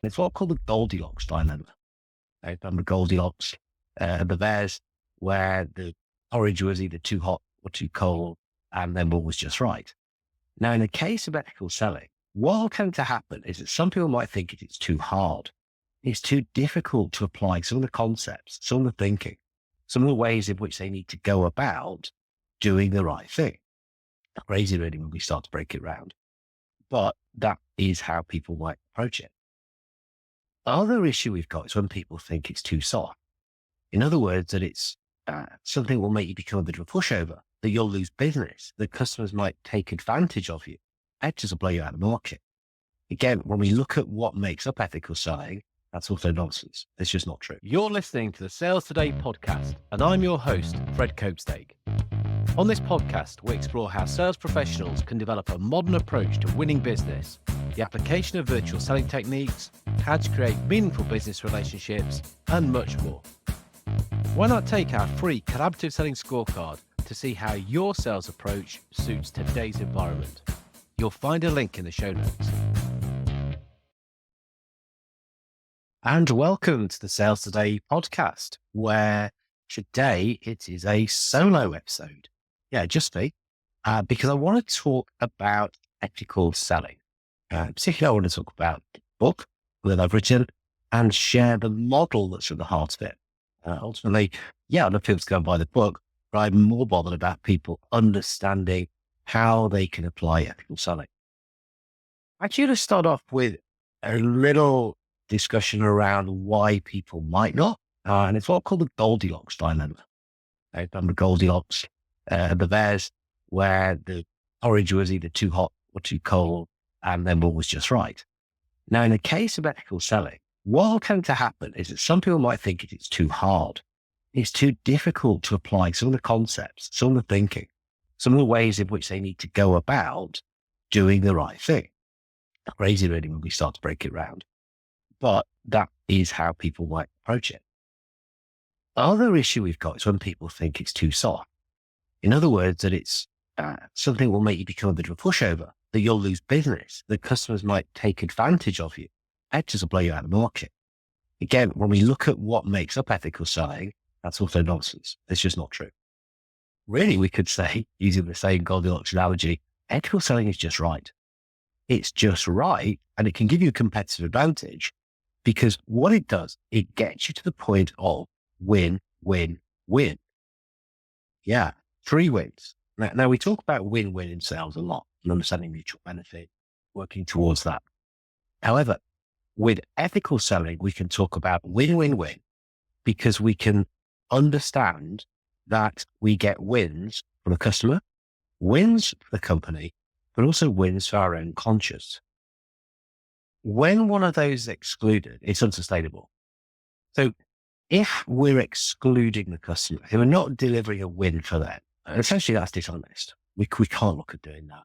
It's what I call the Goldilocks Dilemma. I remember Goldilocks, the bears, where the porridge was either too hot or too cold, and then one was just right. Now, in the case of ethical selling, what will tend to happen is that some people might think it's too hard. It's too difficult to apply some of the concepts, some of the thinking, some of the ways in which they need to go about doing the right thing. Crazy, really, when we start to break it round. But that is how people might approach it. The other issue we've got is when people think it's too soft. In other words, that it's something that will make you become a bit of a pushover, that you'll lose business, that customers might take advantage of you, editors will blow you out of the market. Again, when we look at what makes up ethical selling, that's also nonsense. It's just not true. You're listening to the Sales Today podcast, and I'm your host, Fred Copestake. On this podcast, we explore how sales professionals can develop a modern approach to winning business, the application of virtual selling techniques, how to create meaningful business relationships, and much more. Why not take our free collaborative selling scorecard to see how your sales approach suits today's environment? You'll find a link in the show notes. And welcome to the Sales Today podcast, where today it is a solo episode. Yeah, just me, because I want to talk about ethical selling. Particularly, I want to talk about the book that I've written and share the model that's at the heart of it. Ultimately, I'd love people to go and buy the book, but I'm more bothered about people understanding how they can apply ethical selling. Actually, to start off with a little discussion around why people might not, and it's what I call the Goldilocks Dilemma. I remember Goldilocks, the bears, where the porridge was either too hot or too cold, and then one was just right. Now, in the case of ethical selling, what will tend to happen is that some people might think it's too hard. It's too difficult to apply some of the concepts, some of the thinking, some of the ways in which they need to go about doing the right thing. Crazy, really, when we start to break it round. But that is how people might approach it. The other issue we've got is when people think it's too soft. In other words, that it's something that will make you become a bit of a pushover, that you'll lose business, that customers might take advantage of you, editors will blow you out of the market. Again, when we look at what makes up ethical selling, that's also nonsense. It's just not true. Really, we could say, using the same Goldilocks analogy, ethical selling is just right. It's just right, and it can give you a competitive advantage because what it does, it gets you to the point of win, win, win. Yeah, 3 wins. Now we talk about win-win in sales a lot, and understanding mutual benefit, working towards that. However, with ethical selling, we can talk about win-win-win because we can understand that we get wins for the customer, wins for the company, but also wins for our own conscience. When one of those is excluded, it's unsustainable. So if we're excluding the customer, if we're not delivering a win for them, essentially that's dishonest. We can't look at doing that.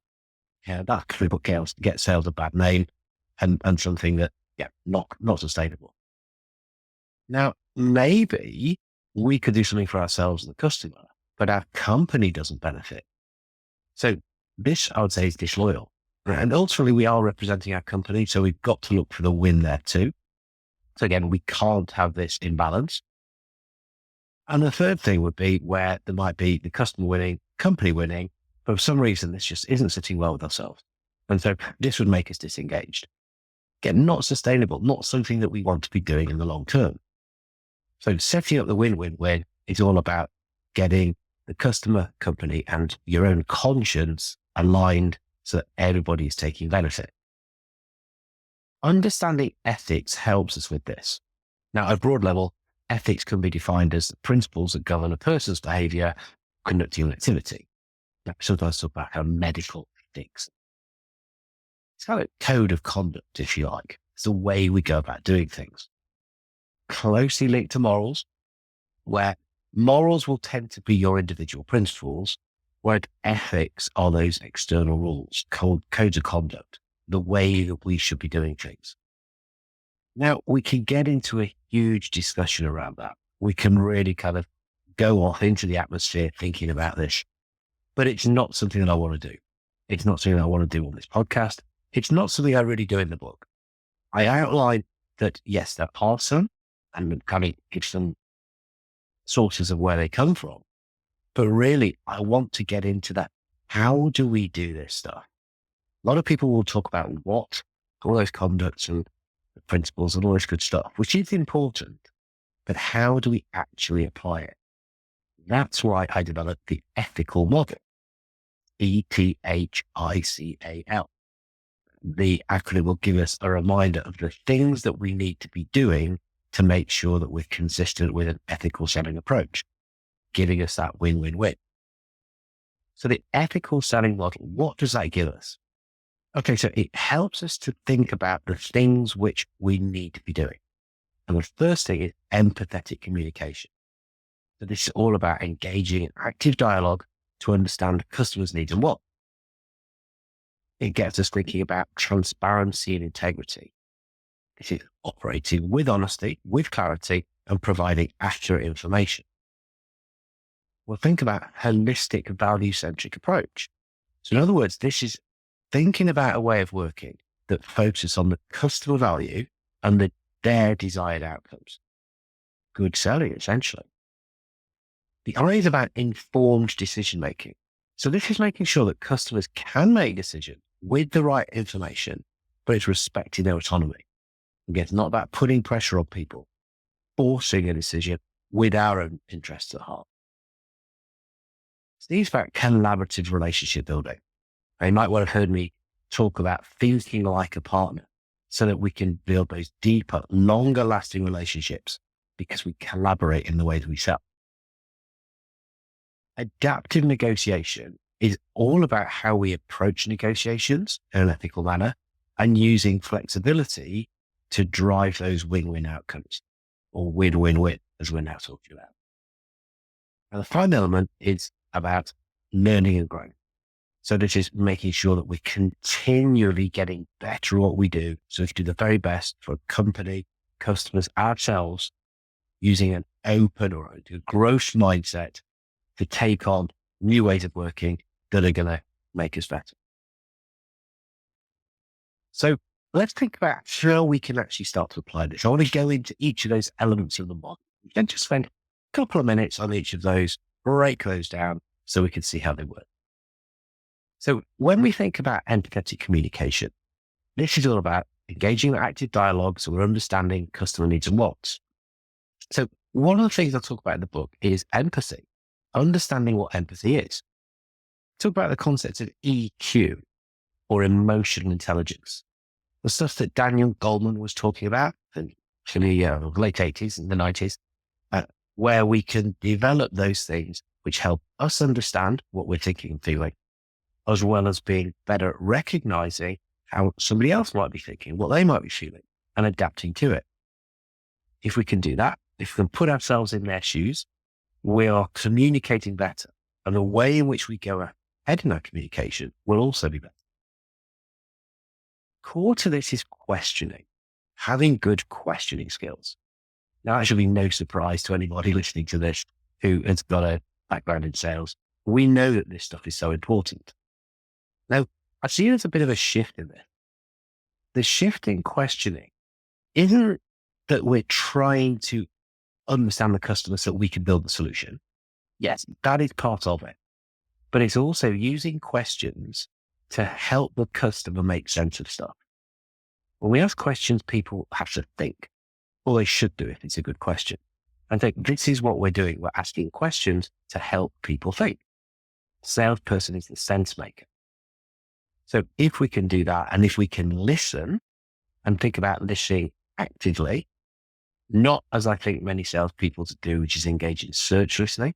Yeah, that could get sales a bad name and something that, not sustainable. Now, maybe we could do something for ourselves and the customer, but our company doesn't benefit. So this, I would say, is disloyal. And ultimately, we are representing our company, so we've got to look for the win there too. So again, we can't have this imbalance. And the third thing would be where there might be the customer winning, company winning, but for some reason, this just isn't sitting well with ourselves. And so this would make us disengaged. Again, not sustainable, not something that we want to be doing in the long term. So setting up the win-win-win is all about getting the customer, company, and your own conscience aligned so that everybody is taking benefit. Understanding ethics helps us with this. Now, at a broad level, ethics can be defined as the principles that govern a person's behavior, conducting an activity. Now, sometimes talk about how medical ethics. It's kind of a code of conduct, if you like. It's the way we go about doing things. Closely linked to morals, where morals will tend to be your individual principles, where ethics are those external rules, codes of conduct, the way that we should be doing things. Now, we can get into a huge discussion around that. We can really kind of go off into the atmosphere thinking about this, but it's not something that I want to do. It's not something I want to do on this podcast. It's not something I really do in the book. I outline that, yes, there are some, and kind of give some sources of where they come from. But really, I want to get into that. How do we do this stuff? A lot of people will talk about what, all those conducts and principles and all this good stuff, which is important, but how do we actually apply it? That's why I developed the ethical model, ETHICAL. The acronym will give us a reminder of the things that we need to be doing to make sure that we're consistent with an ethical selling approach, giving us that win-win-win. So the ethical selling model, what does that give us? Okay, so it helps us to think about the things which we need to be doing. And the first thing is empathetic communication. So this is all about engaging in active dialogue to understand the customer's needs and wants. It gets us thinking about transparency and integrity. This is operating with honesty, with clarity, and providing accurate information. We'll think about holistic value-centric approach. So in other words, this is thinking about a way of working that focuses on the customer value and their desired outcomes. Good selling, essentially. The I is about informed decision-making. So this is making sure that customers can make decisions with the right information, but it's respecting their autonomy. Again, it's not about putting pressure on people, forcing a decision with our own interests at heart. Steve's about collaborative relationship building. You might well have heard me talk about thinking like a partner so that we can build those deeper, longer lasting relationships because we collaborate in the way that we sell. Adaptive negotiation is all about how we approach negotiations in an ethical manner and using flexibility to drive those win-win outcomes, or win-win-win, as we're now talking about. And the final element is about learning and growing. So this is making sure that we're continually getting better at what we do. So we can do the very best for a company, customers, ourselves, using an open or a growth mindset to take on new ways of working that are going to make us better. So let's think about how we can actually start to apply this. I want to go into each of those elements of the model and just spend a couple of minutes on each of those, break those down so we can see how they work. So when we think about empathetic communication, this is all about engaging in active dialogue. So we're understanding customer needs and wants. So one of the things I talk about in the book is empathy, understanding what empathy is. Talk about the concept of EQ, or emotional intelligence, the stuff that Daniel Goleman was talking about in the late 80s and the 90s, where we can develop those things which help us understand what we're thinking and feeling, as well as being better at recognizing how somebody else might be thinking, what they might be feeling, and adapting to it. If we can do that, if we can put ourselves in their shoes, we are communicating better. And the way in which we go ahead in our communication will also be better. Core to this is questioning, having good questioning skills. Now, that should be no surprise to anybody listening to this who has got a background in sales. We know that this stuff is so important. Now, I see there's a bit of a shift in this. The shift in questioning isn't that we're trying to understand the customer so we can build the solution. Yes, that is part of it. But it's also using questions to help the customer make sense of stuff. When we ask questions, people have to think, or they should do if it's a good question. And think this is what we're doing. We're asking questions to help people think. Salesperson is the sense maker. So if we can do that, and if we can listen and think about listening actively, not as I think many salespeople do, which is engage in search listening,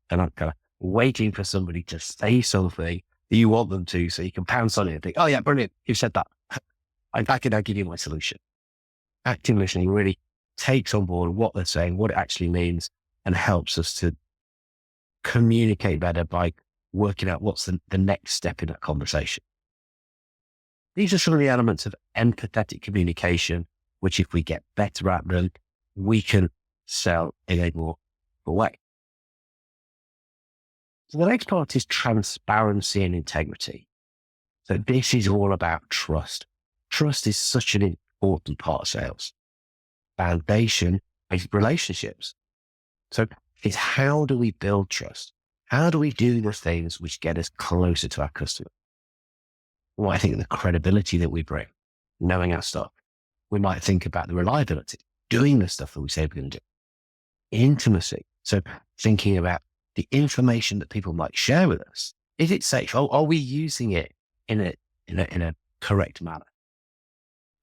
and I'm kind of waiting for somebody to say something that you want them to, so you can pounce on it and think, oh yeah, brilliant, you said that. I can now give you my solution. Active listening really takes on board what they're saying, what it actually means, and helps us to communicate better by working out what's the next step in that conversation. These are some of the elements of empathetic communication, which if we get better at them, we can sell in a more way. So the next part is transparency and integrity. So this is all about trust. Trust is such an important part of sales. foundation of relationships. So it's how do we build trust? How do we do the things which get us closer to our customer? Well, I think the credibility that we bring, knowing our stuff. We might think about the reliability, doing the stuff that we say we're going to do. Intimacy. So thinking about the information that people might share with us. Is it safe? Oh, are we using it in a correct manner?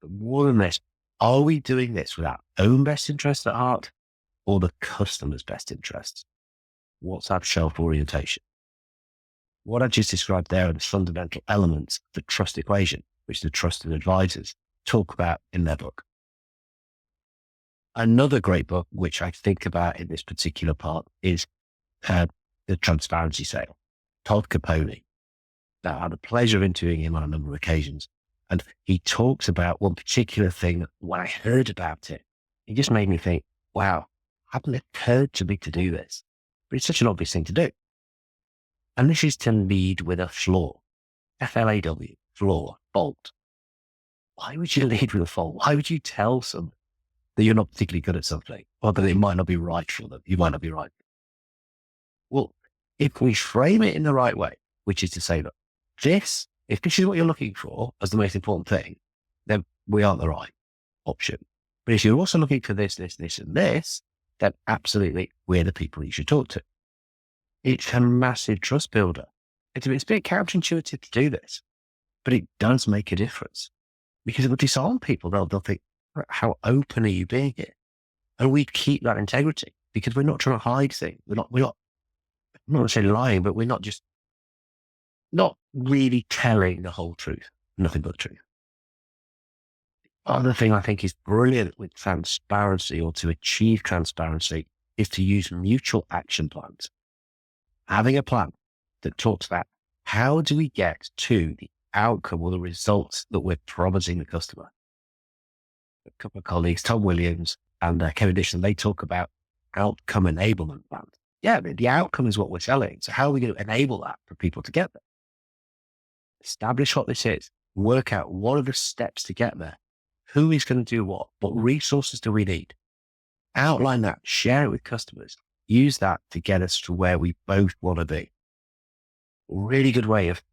But more than this, are we doing this with our own best interests at heart or the customer's best interests? What's our shelf orientation? What I just described there are the fundamental elements of the trust equation, which the trusted advisors talk about in their book. Another great book, which I think about in this particular part, is The Transparency Sale, Todd Capone. Now, I had the pleasure of interviewing him on a number of occasions, and he talks about one particular thing that when I heard about it, it just made me think, wow, hadn't occurred to me to do this, but it's such an obvious thing to do. And this is to lead with a flaw, F-L-A-W, flaw, fault. Why would you lead with a fault? Why would you tell someone that you're not particularly good at something, or that it might not be right for them? You might not be right. Well, if we frame it in the right way, which is to say, look, if this is what you're looking for as the most important thing, then we aren't the right option. But if you're also looking for this, and this, then absolutely we're the people you should talk to. It's a massive trust builder. It's a bit counterintuitive to do this, but it does make a difference because it will disarm people. They'll think, how open are you being here? And we keep that integrity because we're not trying to hide things. I'm not going to say lying, but we're not really telling the whole truth, nothing but the truth. Other thing I think is brilliant with transparency or to achieve transparency is to use mutual action plans. Having a plan that talks about how do we get to the outcome or the results that we're promising the customer. A couple of colleagues, Tom Williams and Kevin Dishon, they talk about outcome enablement plans. Yeah, the outcome is what we're selling. So how are we going to enable that for people to get there? Establish what this is. Work out what are the steps to get there. Who is going to do what? What resources do we need? Outline that, share it with customers. Use that to get us to where we both want to be. Really good way of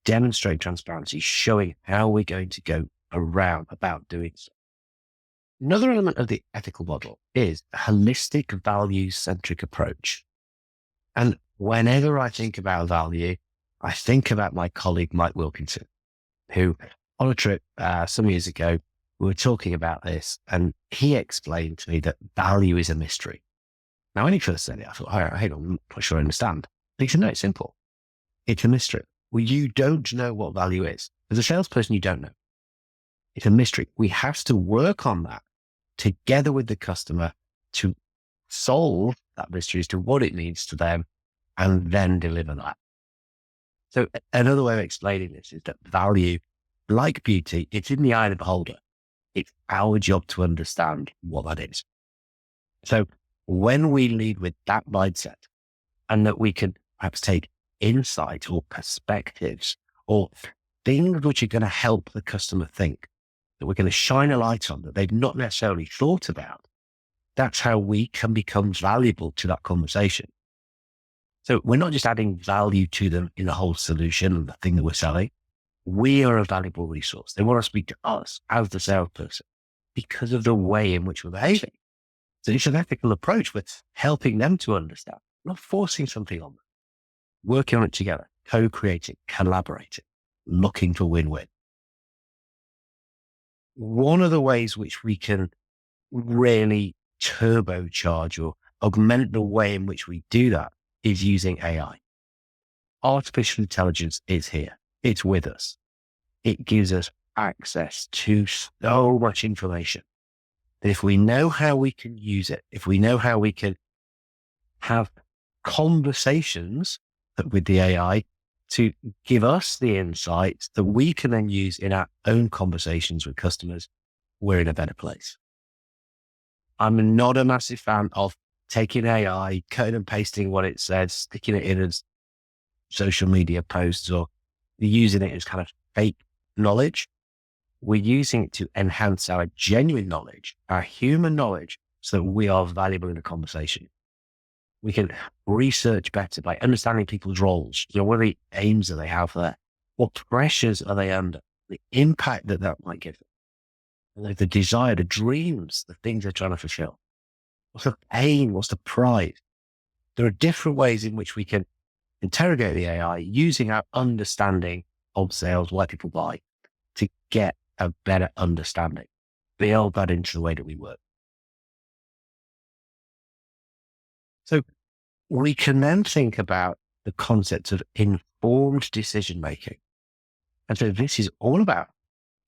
demonstrating transparency, showing how we're going to go around about doing so. Another element of the ethical model is a holistic value-centric approach. And whenever I think about value, I think about my colleague, Mike Wilkinson, who on a trip some years ago, we were talking about this and he explained to me that value is a mystery. Now, when he first said it, I thought, I'm not quite sure I understand. But he said, no, it's simple. It's a mystery. Well, you don't know what value is. As a salesperson, you don't know. It's a mystery. We have to work on that together with the customer to solve that mystery as to what it means to them and then deliver that. So another way of explaining this is that value, like beauty, it's in the eye of the beholder. It's our job to understand what that is. So when we lead with that mindset and that we can perhaps take insight or perspectives or things which are going to help the customer think, that we're going to shine a light on that they've not necessarily thought about, that's how we can become valuable to that conversation. So we're not just adding value to them in the whole solution and the thing that we're selling. We are a valuable resource. They want to speak to us as the salesperson because of the way in which we're behaving. So it's an ethical approach with helping them to understand, not forcing something on them, working on it together, co-creating, collaborating, looking for win-win. One of the ways which we can really turbocharge or augment the way in which we do that is using AI. Artificial intelligence is here. It's with us. It gives us access to so much information that if we know how we can use it, if we know how we can have conversations with the AI to give us the insights that we can then use in our own conversations with customers, we're in a better place. I'm not a massive fan of taking AI, cutting and pasting what it says, sticking it in as social media posts or using it as kind of fake knowledge. We're using it to enhance our genuine knowledge, our human knowledge, so that we are valuable in a conversation. We can research better by understanding people's roles. What are the aims that they have there? What pressures are they under? The impact that might give them. The desire, the dreams, the things they're trying to fulfill. What's the pain? What's the pride? There are different ways in which we can interrogate the AI using our understanding of sales, why people buy, to get a better understanding, build that into the way that we work. So we can then think about the concept of informed decision making. And so this is all about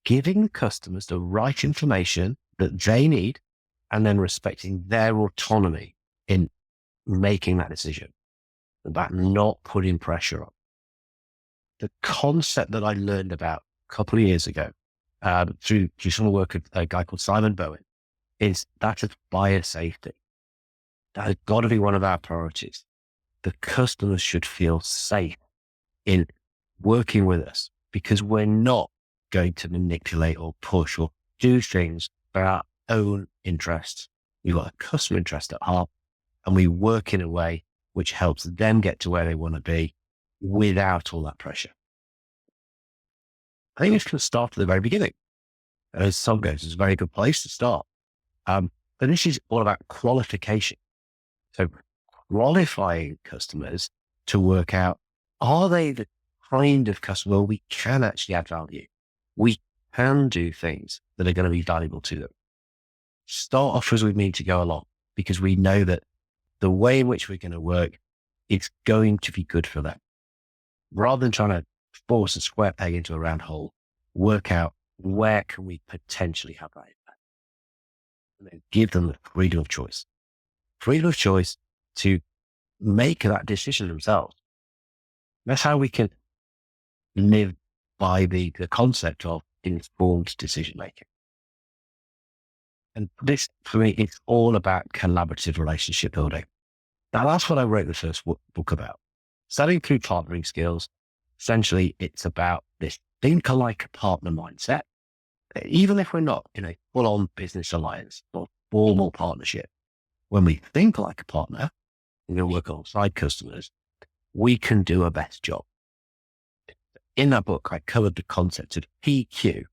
giving customers the right information that they need and then respecting their autonomy in making that decision, about not putting pressure on. The concept that I learned about a couple of years ago through some of the work of a guy called Simon Bowen is that of buyer safety. That has got to be one of our priorities. The customers should feel safe in working with us because we're not going to manipulate or push or do things for our own interests. We've got a customer interest at heart and we work in a way which helps them get to where they want to be without all that pressure. I think it's going to start at the very beginning. As some goes, it's a very good place to start. But this is all about qualification. So qualifying customers to work out, are they the kind of customer where we can actually add value? We can do things that are going to be valuable to them. Start offers with me to go along because we know that the way in which we're going to work, it's going to be good for them. Rather than trying to force a square peg into a round hole, work out where can we potentially have that impact. And then give them the freedom of choice. Freedom of choice to make that decision themselves. That's how we can live by the concept of informed decision making. And this, for me, it's all about collaborative relationship building. Now, that's what I wrote the first book about. Selling through partnering skills. Essentially, it's about this think alike a partner mindset. Even if we're not in a full-on business alliance or formal partnership, when we think like a partner, we're going to work alongside customers, we can do a better job. In that book, I covered the concept of PQ.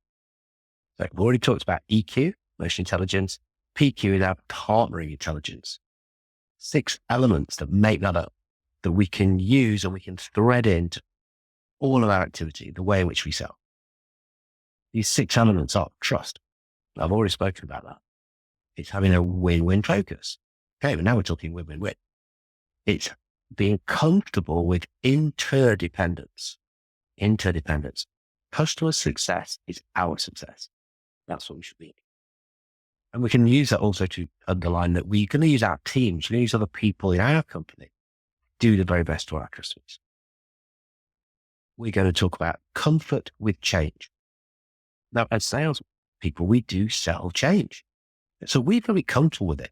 So I've already talked about EQ, emotional intelligence. PQ is our partnering intelligence. 6 elements that make that up, that we can use and we can thread into all of our activity, the way in which we sell. These 6 elements are trust. I've already spoken about that. It's having a win-win focus. Okay, but now we're talking win-win-win. It's being comfortable with interdependence. Interdependence. Customer success is our success. That's what we should be. And we can use that also to underline that we're going to use our teams, we're going to use other people in our company to do the very best for our customers. We're going to talk about comfort with change. Now, as sales people, we do sell change. So we're going to be comfortable with it.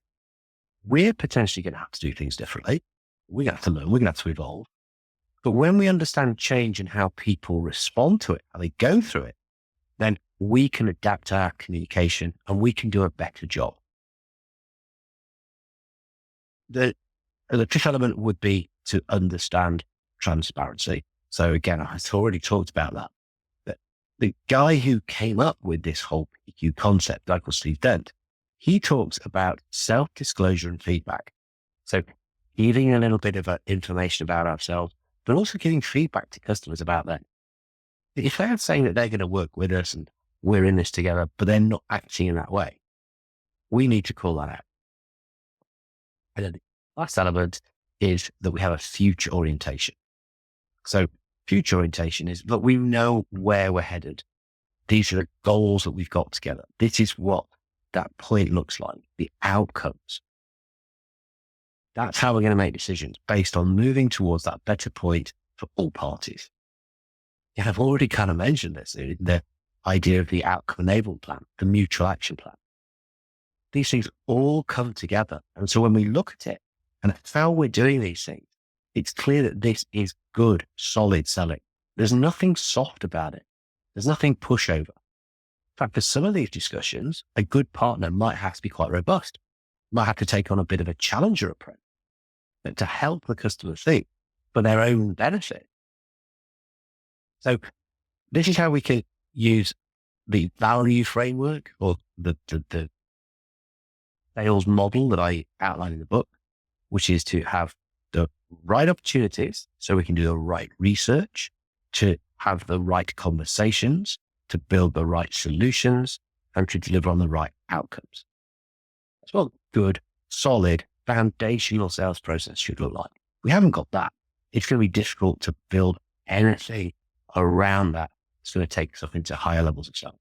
We're potentially going to have to do things differently. We're going to have to learn. We're going to have to evolve. But when we understand change and how people respond to it, how they go through it, then we can adapt our communication and we can do a better job. The 5th element would be to understand transparency. So again, I've already talked about that. But the guy who came up with this whole PQ concept, like Steve Dent, he talks about self-disclosure and feedback. So giving a little bit of information about ourselves, but also giving feedback to customers about that. If they're saying that they're going to work with us and we're in this together, but they're not acting in that way, we need to call that out. And then the last element is that we have a future orientation. So future orientation is, look, we know where we're headed. These are the goals that we've got together. This is what that point looks like, the outcomes. That's how we're going to make decisions based on moving towards that better point for all parties. Yeah, I've already kind of mentioned this, the idea of the outcome enablement plan, the mutual action plan. These things all come together. And so when we look at it and how we're doing these things, it's clear that this is good, solid selling. There's nothing soft about it. There's nothing pushover. fact, for some of these discussions, a good partner might have to be quite robust, might have to take on a bit of a challenger approach to help the customer think for their own benefit. So this is how we can use the value framework or the sales model that I outline in the book, which is to have the right opportunities so we can do the right research, to have the right conversations, to build the right solutions, and to deliver on the right outcomes. That's what good, solid, foundational sales process should look like. If we haven't got that, it's going to be difficult to build anything around that. It's going to take us up into higher levels of sales.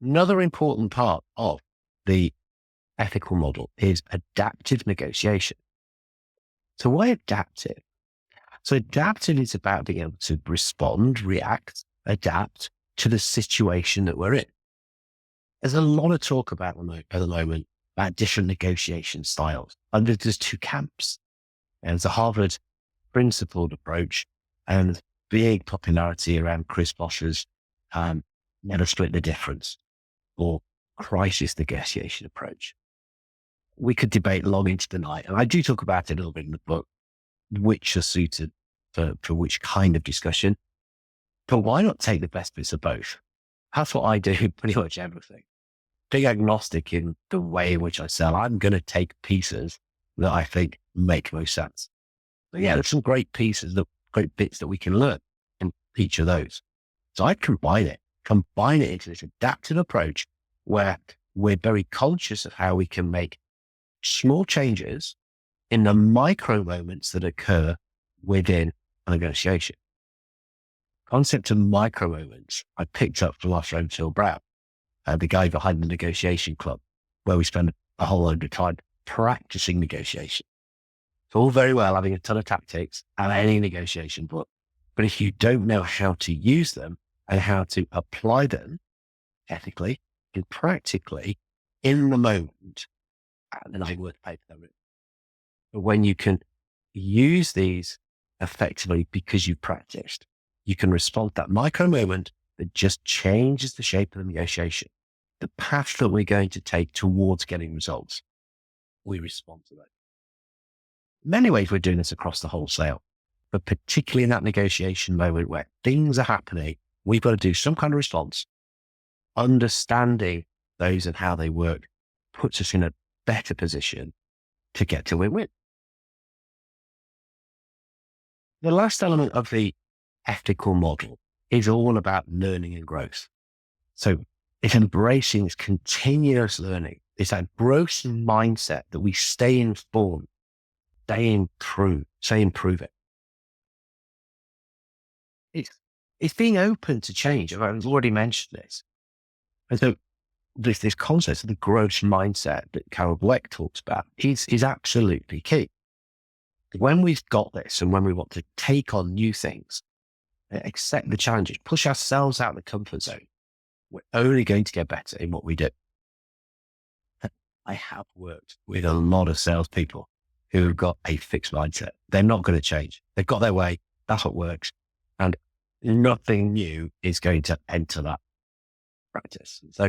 Another important part of the ethical model is adaptive negotiation. So why adaptive? So adaptive is about being able to respond, react, adapt to the situation that we're in. There's a lot of talk about at the moment about different negotiation styles. And there's two camps. And there's a Harvard principled approach and big popularity around Chris Bosch's never split the difference or crisis negotiation approach. We could debate long into the night, and I do talk about it a little bit in the book, which are suited for which kind of discussion. But why not take the best bits of both? That's what I do in pretty much everything. Being agnostic in the way in which I sell, I'm going to take pieces that I think make most sense. But yeah, there's some great pieces, great bits that we can learn in each of those. So I combine it into this adaptive approach where we're very conscious of how we can make small changes in the micro moments that occur within a negotiation. Concept of micro moments I picked up from our friend Phil Brown, the guy behind the Negotiation Club, where we spend a whole load of time practicing negotiation. It's all very well having a ton of tactics and any negotiation book, but if you don't know how to use them and how to apply them ethically and practically in the moment, then I would pay for them. But when you can use these effectively because you've practiced, you can respond to that micro moment that just changes the shape of the negotiation, the path that we're going to take towards getting results. We respond to that. In many ways, we're doing this across the whole sale, but particularly in that negotiation moment where things are happening, we've got to do some kind of response. Understanding those and how they work puts us in a better position to get to win-win. The last element of the ethical model is all about learning and growth. So it's embracing this continuous learning. It's that growth mindset that we stay informed, stay improving. It's being open to change. I've already mentioned this. And so this concept of the growth mindset that Carol Dweck talks about is absolutely key. When we've got this and when we want to take on new things, accept the challenges, push ourselves out of the comfort zone, we're only going to get better in what we do. I have worked with a lot of salespeople who have got a fixed mindset. They're not going to change. They've got their way. That's what works. And nothing new is going to enter that practice. So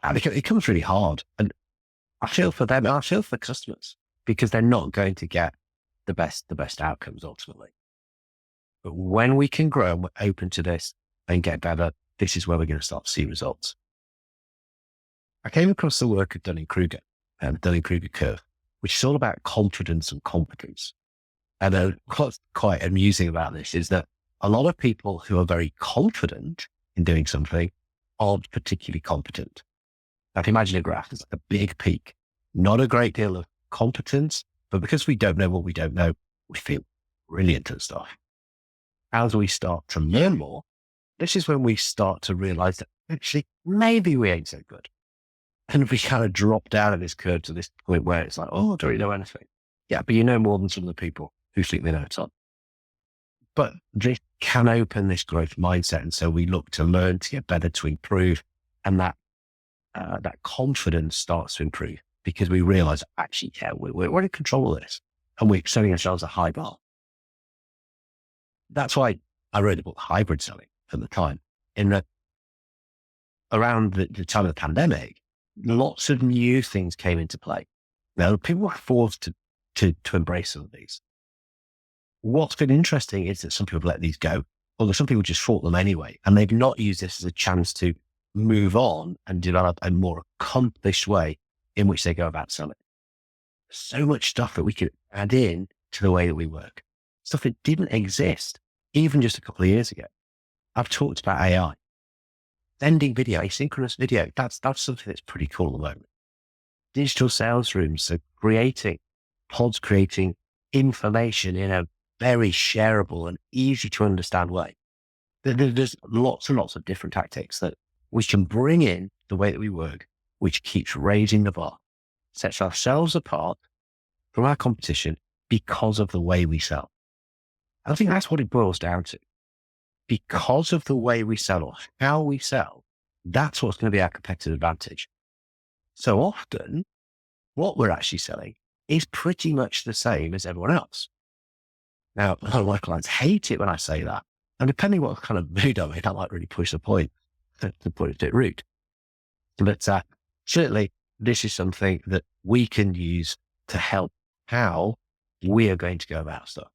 it comes really hard. And I feel for them, and I feel for customers because they're not going to get the best outcomes ultimately. But when we can grow and we're open to this and get better, this is where we're going to start to see results. I came across the work of Dunning-Kruger and the Dunning-Kruger curve, which is all about confidence and competence. And what's quite amusing about this is that a lot of people who are very confident in doing something aren't particularly competent. Now, if you imagine a graph, it's like a big peak, not a great deal of competence, but because we don't know what we don't know, we feel brilliant at stuff. As we start to learn more, this is when we start to realize that actually maybe we ain't so good. And we kind of drop down in this curve to this point where it's like, oh, I don't really know anything. Yeah, but you know more than some of the people who think they know a ton. But this can open this growth mindset. And so we look to learn, to get better, to improve. And that confidence starts to improve because we realize actually, yeah, we're in control of this and we're setting ourselves a high bar. That's why I wrote the book Hybrid Selling at the time, around the time of the pandemic, lots of new things came into play. Now, people were forced to embrace some of these. What's been interesting is that some people let these go, although some people just fought them anyway, and they've not used this as a chance to move on and develop a more accomplished way in which they go about selling. So much stuff that we could add in to the way that we work, stuff that didn't exist even just a couple of years ago. I've talked about AI, sending video, asynchronous video. That's something that's pretty cool at the moment. Digital sales rooms, so creating information in a very shareable and easy to understand way. There's lots and lots of different tactics that we can bring in the way that we work, which keeps raising the bar, sets ourselves apart from our competition because of the way we sell. I think that's what it boils down to. Because of the way we sell or how we sell, that's what's going to be our competitive advantage. So often, what we're actually selling is pretty much the same as everyone else. Now, a lot of my clients hate it when I say that. And depending what kind of mood I'm in, I might really push the point to put it a bit rude. But certainly, this is something that we can use to help how we are going to go about stuff.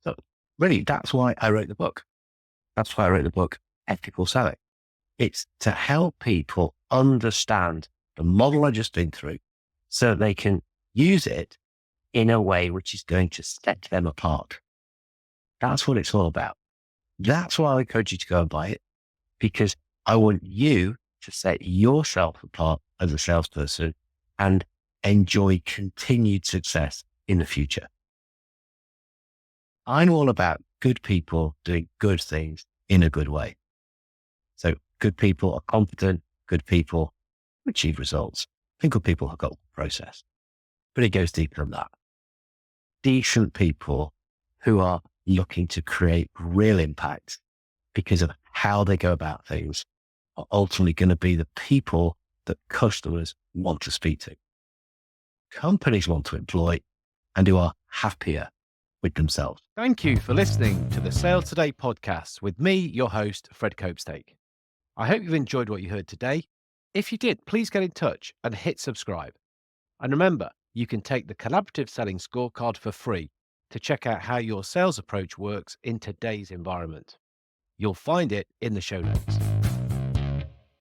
So really, that's why I wrote the book. That's why I wrote the book, Ethical Selling. It's to help people understand the model I've just been through so that they can use it in a way which is going to set them apart. That's what it's all about. That's why I encourage you to go and buy it, because I want you to set yourself apart as a salesperson and enjoy continued success in the future. I'm all about good people doing good things in a good way. So good people are competent, good people achieve results, and good people have got a process. But it goes deeper than that. Decent people who are looking to create real impact because of how they go about things are ultimately going to be the people that customers want to speak to, companies want to employ, and who are happier with themselves. Thank you for listening to the Sales Today podcast with me, your host, Fred Copestake. I hope you've enjoyed what you heard today. If you did, please get in touch and hit subscribe. And remember, you can take the Collaborative Selling Scorecard for free to check out how your sales approach works in today's environment. You'll find it in the show notes.